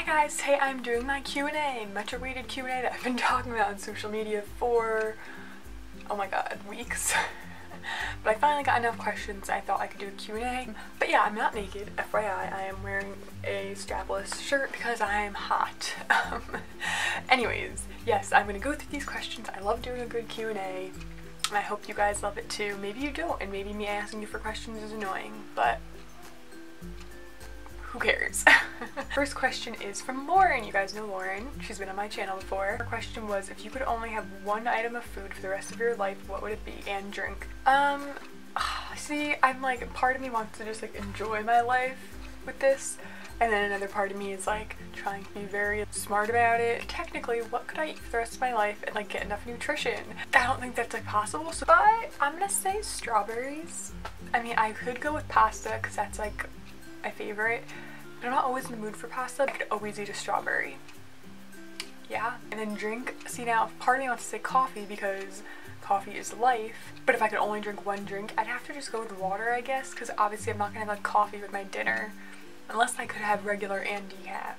guys, today I'm doing my Q&A, much awaited Q&A that I've been talking about on social media for, oh my god, weeks. But I finally got enough questions I thought I could do a Q&A. But yeah, I'm not naked, FYI, I am wearing a strapless shirt because I am hot. Anyways, yes, I'm gonna go through these questions. I love doing a good Q&A, and I hope you guys love it too. Maybe you don't, and maybe me asking you for questions is annoying, but who cares? First question is from Lauren. You guys know Lauren. She's been on my channel before. Her question was, if you could only have one item of food for the rest of your life, what would it be? And drink. See, I'm like, part of me wants to just like enjoy my life with this, and then another part of me is like trying to be very smart about it. Technically, what could I eat for the rest of my life and like get enough nutrition? I don't think that's like possible, so but I'm gonna say strawberries. I mean, I could go with pasta because that's like my favorite, but I'm not always in the mood for pasta. I could always eat a strawberry. Yeah. And then drink. See, now part of me wants to say coffee because coffee is life, but if I could only drink one drink, I'd have to just go with water, I guess, because obviously I'm not gonna have like coffee with my dinner unless I could have regular and decaf.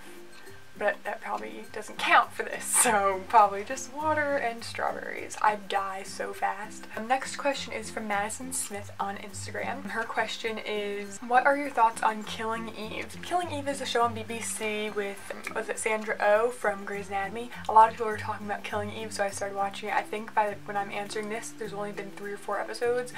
But that probably doesn't count for this, so probably just water and strawberries. I'd die so fast. Next question is from Madison Smith on Instagram. Her question is, what are your thoughts on Killing Eve? Killing Eve is a show on BBC with, was it Sandra Oh from Grey's Anatomy? A lot of people were talking about Killing Eve, so I started watching it. I think by when I'm answering this, there's only been 3 or 4 episodes.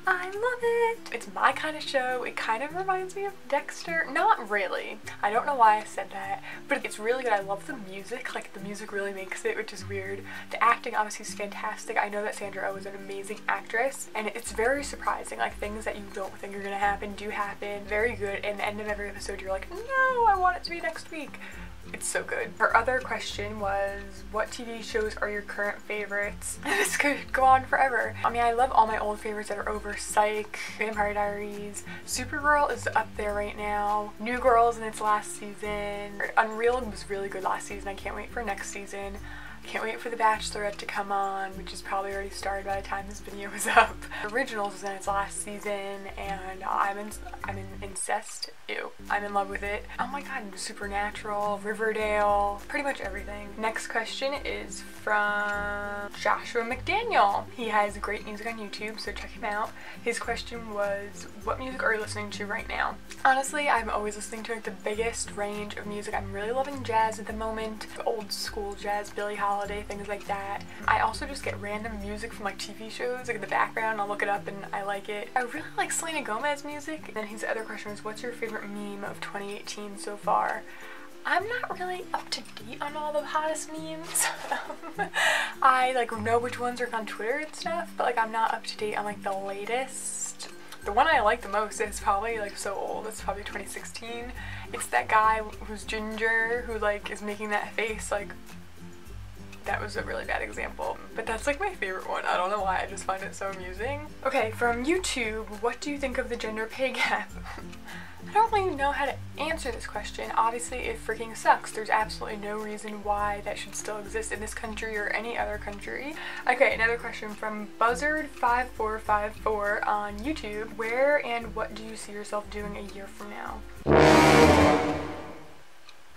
I love it! It's my kind of show. It kind of reminds me of Dexter. Not really. I don't know why I said that, but it's really good. I love the music. Like, the music really makes it, which is weird. The acting obviously is fantastic. I know that Sandra Oh is an amazing actress, and it's very surprising. Like, things that you don't think are gonna happen do happen. Very good. And the end of every episode, you're like, no, I want it to be next week. It's so good. Her other question was, what TV shows are your current favorites? This could go on forever. I mean, I love all my old favorites that are over. Psych, Vampire Diaries, Supergirl is up there right now. New Girl's in its last season. Unreal was really good last season. I can't wait for next season. Can't wait for The Bachelorette to come on, which is probably already started by the time this video is up. Originals is in its last season, and I'm in Incest. Ew. I'm in love with it. Oh my god, Supernatural, Riverdale, pretty much everything. Next question is from Joshua McDaniel. He has great music on YouTube, so check him out. His question was, what music are you listening to right now? Honestly, I'm always listening to like the biggest range of music. I'm really loving jazz at the moment. Old school jazz, Billie Holiday, things like that. I also just get random music from like TV shows, like in the background. I'll look it up and I like it. I really like Selena Gomez music. And then his other question was, what's your favorite meme of 2018 so far? I'm not really up to date on all the hottest memes. I like know which ones are on Twitter and stuff, but like I'm not up to date on like the latest. The one I like the most is probably like so old, it's probably 2016. It's that guy who's ginger, who like is making that face like, that was a really bad example, but that's like my favorite one. I don't know why, I just find it so amusing. Okay, from YouTube, what do you think of the gender pay gap? I don't really know how to answer this question. Obviously, it freaking sucks. There's absolutely no reason why that should still exist in this country or any other country. Okay, another question from Buzzard5454 on YouTube. Where and what do you see yourself doing a year from now?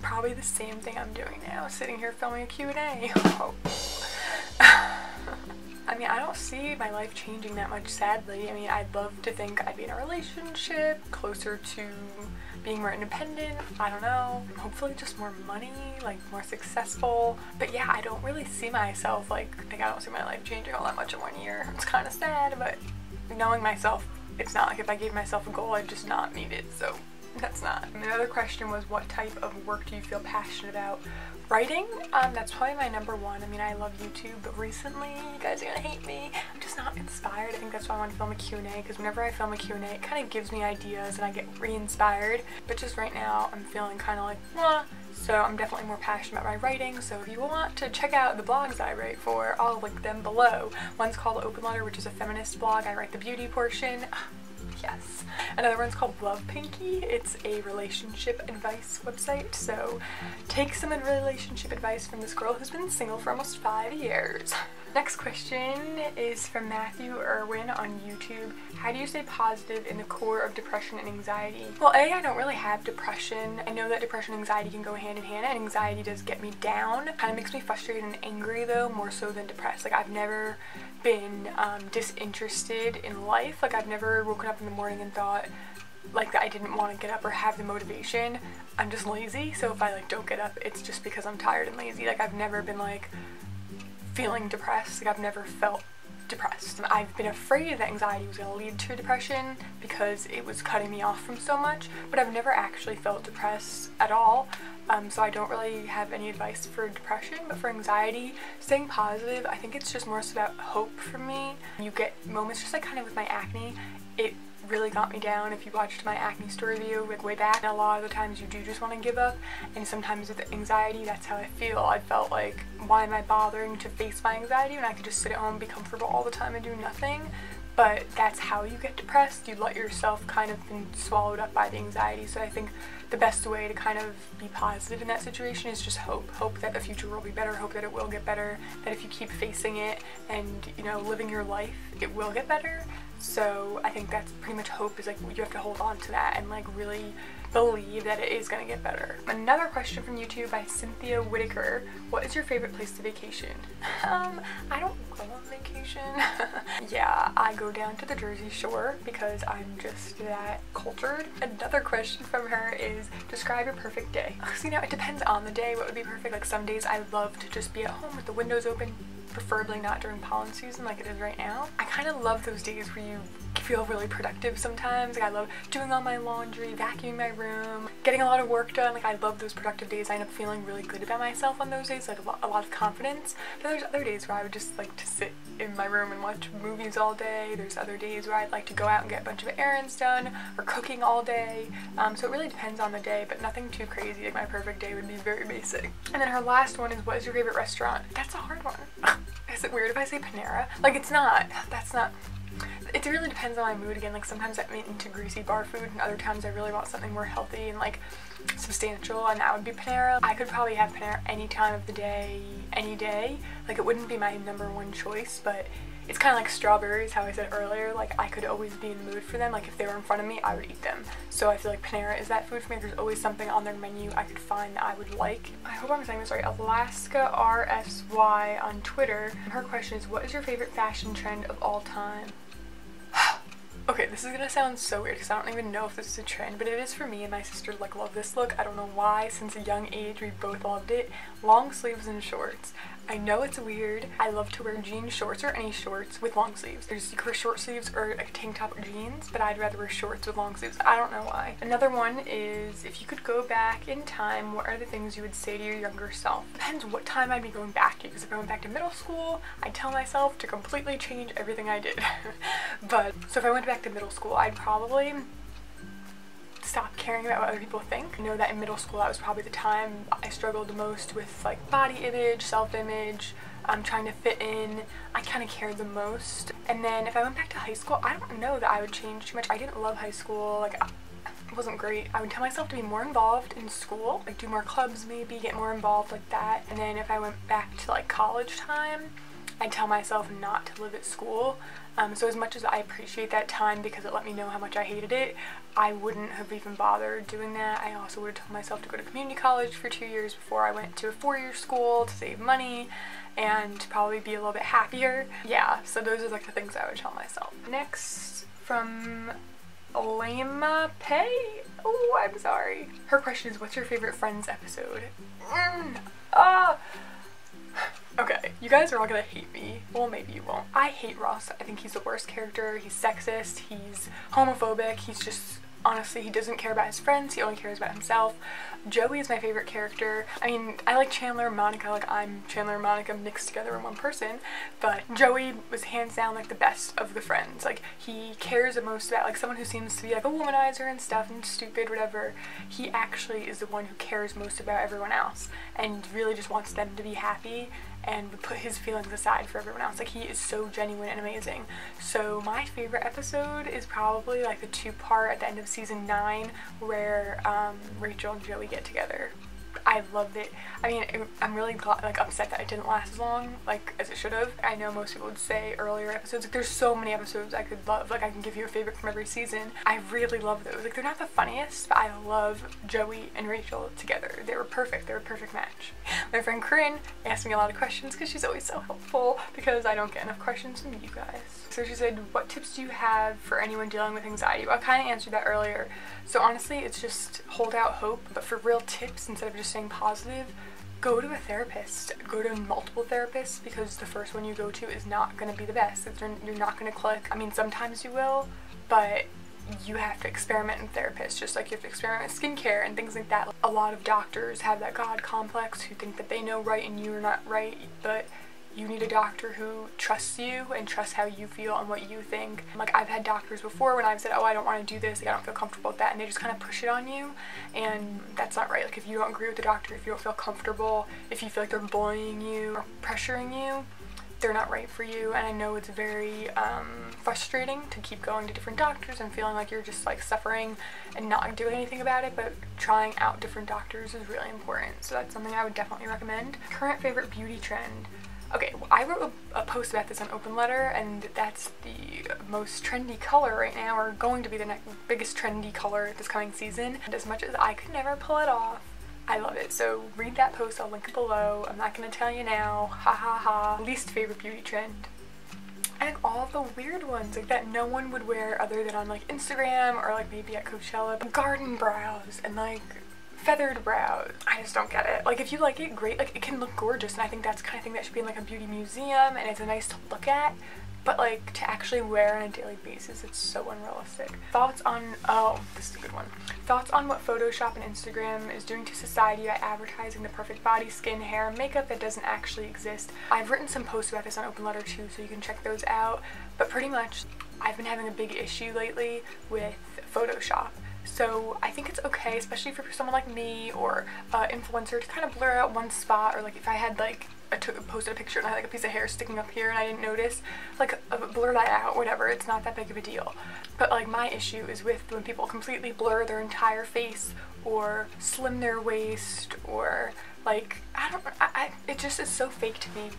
Probably the same thing I'm doing now, sitting here filming a Q&A. Oh. I mean, I don't see my life changing that much, sadly. I mean, I'd love to think I'd be in a relationship, closer to being more independent, I don't know. Hopefully just more money, like more successful. But yeah, I don't really see myself, like I don't see my life changing all that much in 1 year. It's kind of sad, but knowing myself, it's not like if I gave myself a goal, I'd just not meet it, so that's not. And the other question was, what type of work do you feel passionate about? Writing, that's probably my #1. I mean, I love YouTube, but recently, you guys are gonna hate me, I'm just not inspired. I think that's why I want to film a Q&A, because whenever I film a Q&A, it kind of gives me ideas and I get re-inspired. But just right now, I'm feeling kind of like, mwah. So I'm definitely more passionate about my writing, so if you want to check out the blogs I write for, I'll link them below. One's called OPENLETR, which is a feminist blog. I write the beauty portion. Yes. Another one's called Panky. It's a relationship advice website, so take some relationship advice from this girl who's been single for almost 5 years. Next question is from Matthew Irwin on YouTube. How do you stay positive in the core of depression and anxiety? Well, I don't really have depression. I know that depression and anxiety can go hand in hand, and anxiety does get me down. Kind of makes me frustrated and angry though, more so than depressed. Like, I've never been disinterested in life. Like, I've never woken up in the morning and thought like that I didn't want to get up or have the motivation. I'm just lazy, so if I like don't get up, it's just because I'm tired and lazy. Like, I've never been like feeling depressed. Like, I've never felt depressed. I've been afraid that anxiety was going to lead to depression because it was cutting me off from so much, but I've never actually felt depressed at all. So I don't really have any advice for depression, but for anxiety, staying positive, I think it's just more so about hope for me. You get moments, just like kind of with my acne, it really got me down. If you watched my acne story video like way back, and a lot of the times you do just want to give up, and sometimes with anxiety that's how I feel. I felt like, why am I bothering to face my anxiety when I could just sit at home and be comfortable all the time and do nothing? But that's how you get depressed. You let yourself kind of be swallowed up by the anxiety. So I think the best way to kind of be positive in that situation is just hope. Hope that the future will be better, hope that it will get better, that if you keep facing it and, you know, living your life, it will get better. So I think that's pretty much hope, is like you have to hold on to that and like really believe that it is gonna get better. Another question from YouTube by Cynthia Whitaker. What is your favorite place to vacation? I don't go on vacation. Yeah, I go down to the Jersey Shore because I'm just that cultured. Another question from her is, describe your perfect day. So, you know, it depends on the day what would be perfect. Like, some days I love to just be at home with the windows open, preferably not during pollen season like it is right now. I kind of love those days where you feel really productive sometimes. Like, I love doing all my laundry, vacuuming my room, getting a lot of work done. Like, I love those productive days. I end up feeling really good about myself on those days, like a lot of confidence. But there's other days where I would just like to sit in my room and watch movies all day. There's other days where I'd like to go out and get a bunch of errands done, or cooking all day. So it really depends on the day, but nothing too crazy. Like, my perfect day would be very basic. And then her last one is, what is your favorite restaurant? That's a hard one. Is it weird if I say Panera? Like, it's not. That's not. It really depends on my mood again. Like, sometimes I'm into greasy bar food, and other times I really want something more healthy and like substantial, and that would be Panera. I could probably have Panera any time of the day, any day. Like, it wouldn't be my #1 choice, but it's kind of like strawberries, how I said earlier. Like, I could always be in the mood for them. Like, if they were in front of me, I would eat them. So I feel like Panera is that food for me. There's always something on their menu I could find that I would like. I hope I'm saying this right. Alaska RSY on Twitter. Her question is, what is your favorite fashion trend of all time? Okay, this is gonna sound so weird because I don't even know if this is a trend, but it is for me, and my sister like love this look. I don't know why. Since a young age we both loved it. Long sleeves and shorts. I know it's weird. I love to wear jean shorts or any shorts with long sleeves. There's secret short sleeves or like a tank top or jeans, but I'd rather wear shorts with long sleeves. I don't know why. Another one is, if you could go back in time, what are the things you would say to your younger self? Depends what time I'd be going back to, because if I went back to middle school, I'd tell myself to completely change everything I did. But, so if I went back to middle school, I'd probably stop caring about what other people think. I know that in middle school that was probably the time I struggled the most with like body image, self-image, trying to fit in. I kind of cared the most. And then if I went back to high school, I don't know that I would change too much. I didn't love high school. Like, it wasn't great. I would tell myself to be more involved in school, like do more clubs maybe, get more involved like that. And then if I went back to like college time, I'd tell myself not to live at school. So as much as I appreciate that time because it let me know how much I hated it, I wouldn't have even bothered doing that. I also would have told myself to go to community college for 2 years before I went to a 4-year school to save money and probably be a little bit happier. Yeah, so those are like the things I would tell myself. Next, from Lama Pay. Oh, I'm sorry. Her question is, what's your favorite Friends episode? Okay, you guys are all gonna hate me. Well, maybe you won't. I hate Ross. I think he's the worst character. He's sexist, he's homophobic, he's just, honestly, he doesn't care about his friends, he only cares about himself. Joey is my favorite character. I mean, I like Chandler and Monica, like I'm Chandler and Monica mixed together in one person, but Joey was hands down like the best of the friends. Like, he cares the most about, like, someone who seems to be like a womanizer and stuff and stupid, whatever. He actually is the one who cares most about everyone else and really just wants them to be happy and would put his feelings aside for everyone else. Like, he is so genuine and amazing. So my favorite episode is probably like the 2-part at the end of season 9 where Rachel and Joey get together. I loved it. I mean, I'm really glad, like, upset that it didn't last as long, like, as it should have. I know most people would say earlier episodes, like, there's so many episodes I could love. Like, I can give you a favorite from every season. I really love those. Like, they're not the funniest, but I love Joey and Rachel together. They were perfect. They were a perfect match. My friend Corinne asked me a lot of questions because she's always so helpful because I don't get enough questions from you guys. So she said, what tips do you have for anyone dealing with anxiety? Well, I kind of answered that earlier. So honestly, it's just hold out hope, but for real tips, instead of just staying positive, go to a therapist. Go to multiple therapists, because the first one you go to is not going to be the best. You're not going to click. I mean, sometimes you will, but you have to experiment in therapists, just like you have to experiment with skincare and things like that. A lot of doctors have that God complex who think that they know right and you're not right, but you need a doctor who trusts you and trusts how you feel and what you think. Like, I've had doctors before when I've said, oh, I don't want to do this, like, I don't feel comfortable with that, and they just kind of push it on you, and that's not right. Like, if you don't agree with the doctor, if you don't feel comfortable, if you feel like they're bullying you or pressuring you, they're not right for you. And I know it's very frustrating to keep going to different doctors and feeling like you're just like suffering and not doing anything about it, but trying out different doctors is really important. So that's something I would definitely recommend. Current favorite beauty trend. Okay, well, I wrote a post about this on OPENLETR, and that's the most trendy color right now, or going to be the next biggest trendy color this coming season. And as much as I could never pull it off, I love it. So read that post, I'll link it below. I'm not gonna tell you now, ha ha ha. Least favorite beauty trend. I think all the weird ones, like that no one would wear other than on like Instagram or like maybe at Coachella. Garden brows and like feathered brows. I just don't get it. Like, if you like it, great. Like, it can look gorgeous, and I think that's the kind of thing that should be in like a beauty museum, and it's nice to look at, but like to actually wear on a daily basis, it's so unrealistic. Thoughts on, oh, this is a good one. Thoughts on what Photoshop and Instagram is doing to society by advertising the perfect body, skin, hair, and makeup that doesn't actually exist. I've written some posts about this on OPENLETR too, so you can check those out, but pretty much I've been having a big issue lately with Photoshop. So I think it's okay, especially for someone like me or influencer, to kind of blur out one spot, or like if I had like posted a picture and I had like a piece of hair sticking up here and I didn't notice, like blur that out, whatever. It's not that big of a deal. But like my issue is with when people completely blur their entire face or slim their waist, or like, I don't know, it just is so fake to me.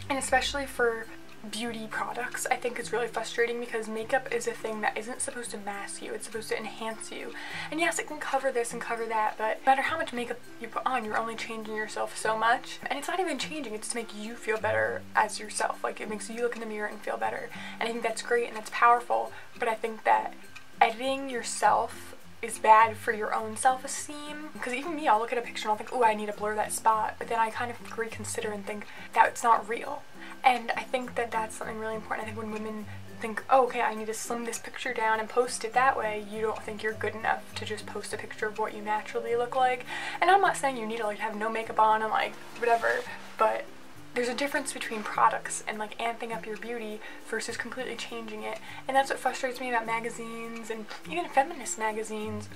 And especially for beauty products, I think it's really frustrating, because makeup is a thing that isn't supposed to mask you, it's supposed to enhance you. And yes, it can cover this and cover that, but no matter how much makeup you put on, you're only changing yourself so much. And it's not even changing, it's to make you feel better as yourself. Like, it makes you look in the mirror and feel better. And I think that's great and that's powerful, but I think that editing yourself is bad for your own self-esteem. Because even me, I'll look at a picture and I'll think, oh, I need to blur that spot, but then I kind of reconsider and think that it's not real. And I think that that's something really important. I think when women think, oh, okay, I need to slim this picture down and post it that way, you don't think you're good enough to just post a picture of what you naturally look like. And I'm not saying you need to like have no makeup on and like whatever, but there's a difference between products and like amping up your beauty versus completely changing it. And that's what frustrates me about magazines, and even feminist magazines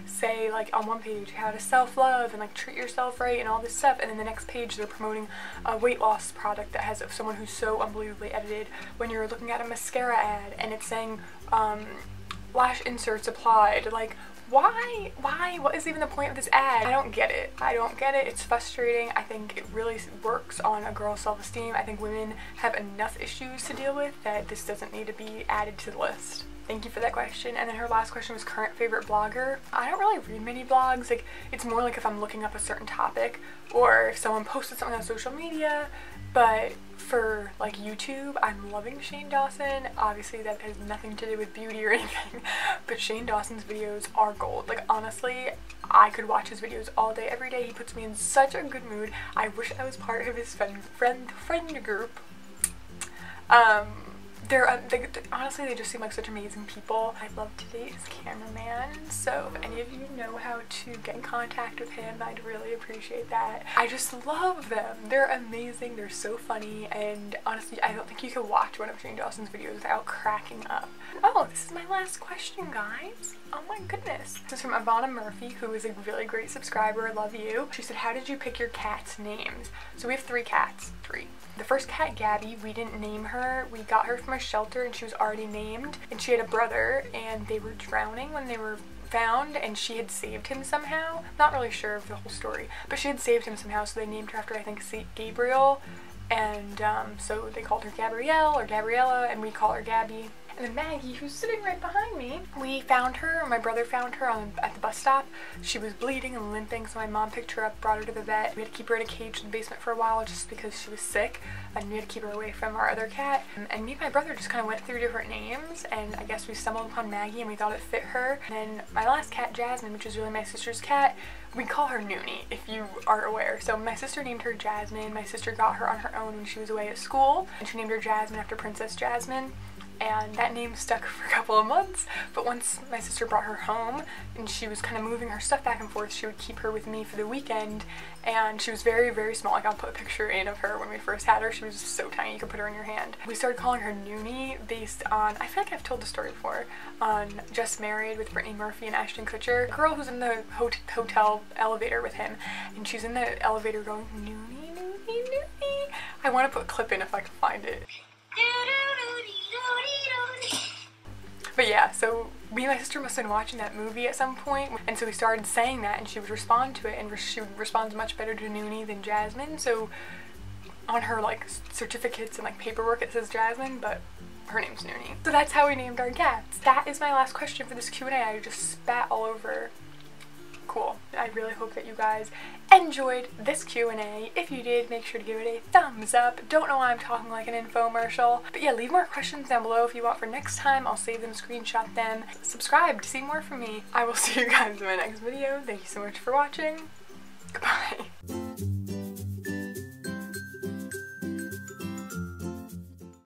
say like on one page how to self-love and like treat yourself right and all this stuff, and then the next page they're promoting a weight loss product that has someone who's so unbelievably edited. When you're looking at a mascara ad and it's saying lash inserts applied, like, why? What is even the point of this ad? I don't get it. It's frustrating. I think it really works on a girl's self-esteem. I think women have enough issues to deal with that this doesn't need to be added to the list. Thank you for that question. And then her last question was current favorite blogger. I don't really read many blogs. Like, it's more like if I'm looking up a certain topic or if someone posted something on social media. But for like YouTube, I'm loving Shane Dawson. Obviously that has nothing to do with beauty or anything, but Shane Dawson's videos are gold. Like, honestly, I could watch his videos all day, every day. He puts me in such a good mood. I wish I was part of his friend group. Honestly, they just seem like such amazing people. I'd love to date his cameraman, so if any of you know how to get in contact with him, I'd really appreciate that. I just love them. They're amazing, they're so funny, and honestly, I don't think you could watch one of Shane Dawson's videos without cracking up. Oh, this is my last question, guys. Oh my goodness. This is from Ivana Murphy, who is a really great subscriber. I love you. She said, how did you pick your cats' names? So we have 3 cats. 3. The first cat, Gabby, we didn't name her. We got her from a shelter and she was already named. And she had a brother and they were drowning when they were found, and she had saved him somehow. Not really sure of the whole story, but she had saved him somehow, so they named her after, I think, Saint Gabriel, and so they called her Gabrielle or Gabriella, and we call her Gabby. And then Maggie, who's sitting right behind me, we found her, or my brother found her at the bus stop. She was bleeding and limping, so my mom picked her up, brought her to the vet. We had to keep her in a cage in the basement for a while just because she was sick, and we had to keep her away from our other cat. And me and my brother just kind of went through different names, and I guess we stumbled upon Maggie and we thought it fit her. And then my last cat, Jasmine, which is really my sister's cat, we call her Noonie, if you are aware. So my sister named her Jasmine. My sister got her on her own when she was away at school, and she named her Jasmine after Princess Jasmine. And that name stuck for a couple of months, but once my sister brought her home and she was kind of moving her stuff back and forth, she would keep her with me for the weekend, and she was very, very small. Like, I'll put a picture in of her when we first had her. She was so tiny, you could put her in your hand. We started calling her Noonie based on, I feel like I've told the story before, on Just Married with Brittany Murphy and Ashton Kutcher. A girl who's in the hotel elevator with him, and she's in the elevator going, Noonie, Noonie, Noonie. I want to put a clip in if I can find it. But yeah, so me and my sister must have been watching that movie at some point, and so we started saying that, and she would respond to it, and she responds much better to Noonie than Jasmine. So on her like certificates and like paperwork it says Jasmine, but her name's Noonie. So that's how we named our cats. That is my last question for this Q&A. I just spat all over. Cool. I really hope that you guys enjoyed this Q&A. If you did, make sure to give it a thumbs up. Don't know why I'm talking like an infomercial. But yeah, leave more questions down below if you want for next time. I'll save them, screenshot them. Subscribe to see more from me. I will see you guys in my next video. Thank you so much for watching. Goodbye.